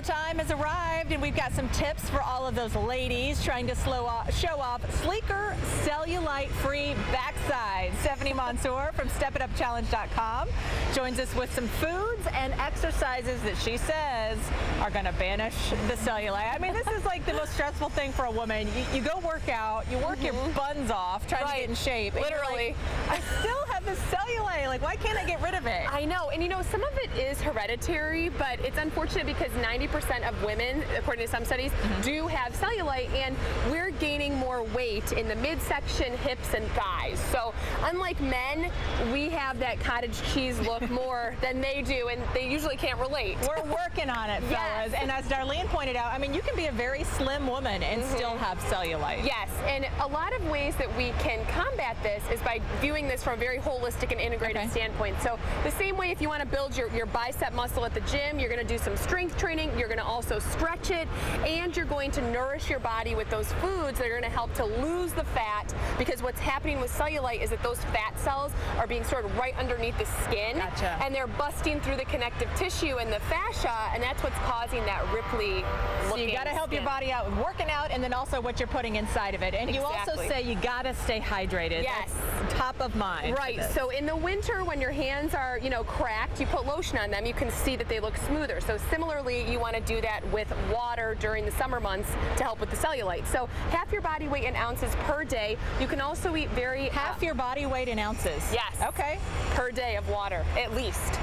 Summertime has arrived, and we've got some tips for all of those ladies trying to show off sleeker, cellulite-free backside. Stephanie Mansour from StepItUpChallenge.com joins us with some foods and exercises that she says are going to banish the cellulite. I mean, this is like the most stressful thing for a woman. You go work out, you work your buns off trying to get in shape. Literally. Like, I still have this cellulite. Like, why can't I get rid of it? I know, and you know, some of it is hereditary, but it's unfortunate because 90% of women, according to some studies, do have cellulite, and we're gaining more weight in the midsection, hips, and thighs. So unlike men, we have that cottage cheese look more than they do, and they usually can't relate. We're working on it, fellas. Yes. And as Darlene pointed out, I mean, you can be a very slim woman and still have cellulite. Yes, and a lot of ways that we can combat this is by viewing this from a very holistic and integrated standpoint. So the same way if you want to build your bicep muscle at the gym, you're going to do some strength training, you're going to also stretch it, and you're going to nourish your body with those foods that are going to help to lose the fat, because what's happening with cellulite is that those fat cells are being stored right underneath the skin, and they're busting through the connective tissue and the fascia, and that's what's causing that ripply looking. So you got to help your body out with working out, and then also what you're putting inside of it. And you also say you got to stay hydrated. Yes. That's top of mind. Right. So in the winter, when your hands are, you know, cracked, you put lotion on them, you can see that they look smoother. So similarly, you want to do that with water during the summer months to help with the cellulite. So half your body weight in ounces per day. You can also eat half your body weight in ounces. Yes. Okay. Per day of water, at least.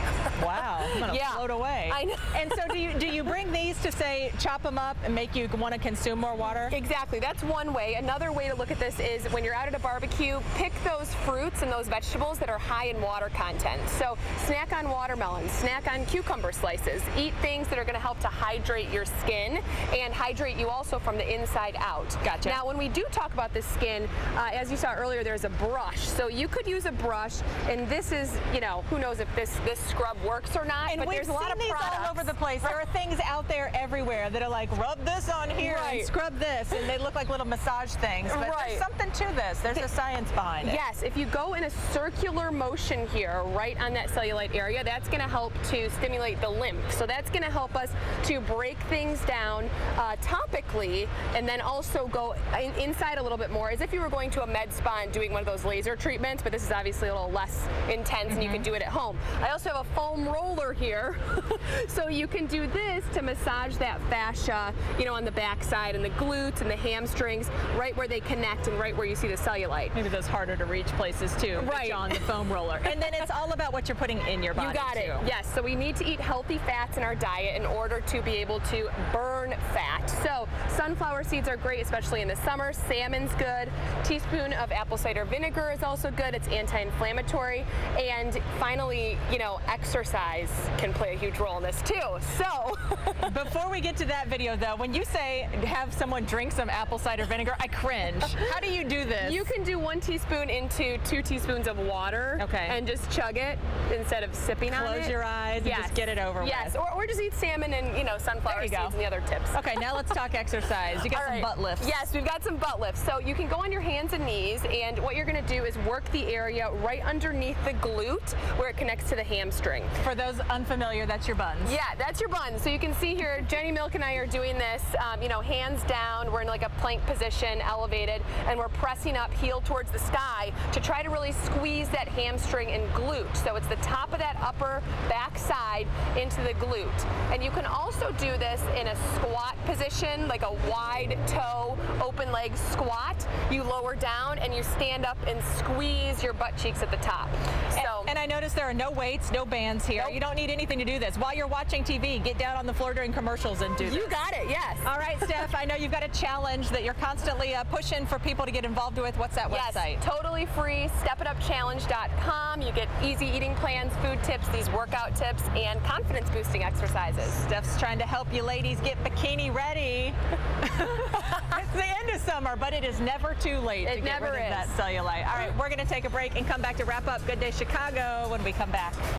Wow. I'm gonna float away. I know. And so do you bring these to say chop them up and make you want to consume more water? Exactly. That's one way. Another way to look at this is when you're out at a barbecue, pick those fruits and those vegetables that are high in water content. So snack on watermelons, snack on cucumber slices, eat things that are going to help to hydrate your skin and hydrate you also from the inside out. Gotcha. Now when we do talk about the skin, as you saw earlier, there's a brush. So you could use a brush, and this is, you know, who knows if this scrub works or not, and but there's a lot of products all over the place. There are things out there everywhere that are like, rub this on here and scrub this, and they look like little massage things, but there's something to this. There's a science behind it. Yes, if you go in a circular motion here, right on that cellulite area, that's going to help to stimulate the lymph. So that's going to help us to break things down topically, and then also go inside a little bit more, as if you were going to a med spa and doing one of those laser treatments, but this is obviously a little less intense, and you can do it at home. I also have a foam roller here, so you can do this to massage that fascia, you know, on the backside and the glutes and the hamstrings, right where they connect and right where you see the cellulite. Maybe those harder to reach places too. Right. On the foam roller. And then it's all about what you're putting in your body. You got it. Yes. So we need to eat healthy fats in our diet in order to be able to burn fat. So sunflower seeds are great, especially in the summer. Salmon's good. Teaspoon of apple cider vinegar is also good. It's anti-inflammatory. And finally, you know, exercise can play a huge role in this too. So before we get to that video though, when you say have someone drink some apple cider vinegar, I cringe. How do you do this? You can do 1 teaspoon into 2 teaspoons of water and just chug it instead of sipping on it. Close your eyes and just get it over with. Yes, or just eat salmon and, you know, sunflower seeds and the other tips. Okay, now let's talk exercise. You got some butt lifts. Yes, we've got some butt lifts. So you can go on your hands and knees, and what you're going to do is work the area right underneath the glute where it connects to the hamstring. For those unfamiliar, that's your buns. Yeah, that's your buns. So you can see here, Jenny Milk and I are doing this, you know, hands down. We're in like a plank position, elevated, and we're pressing up, heel towards the sky, to try to really squeeze that hamstring and glute. So it's the top of that upper back side into the glute. And you can also do this in a squat position, like a wide toe, open leg squat. You lower down and you stand up and squeeze your butt cheeks at the top. And I notice there are no weights, no bands here. You don't need anything to do this. While you're watching TV, get down on the floor during commercials and do this. You got it, yes. All right, Steph, I know you've got a challenge that you're constantly pushing for people to get involved with. What's that website? Yes, totally free, StepItUpChallenge.com. You get easy eating plans, food tips, these workout tips, and confidence boosting exercises. Steph's trying to help you ladies get bikini ready. It's the end of summer, but it is never too late to get rid of that cellulite. All right, we're going to take a break and come back to wrap up Good Day Chicago when we come back.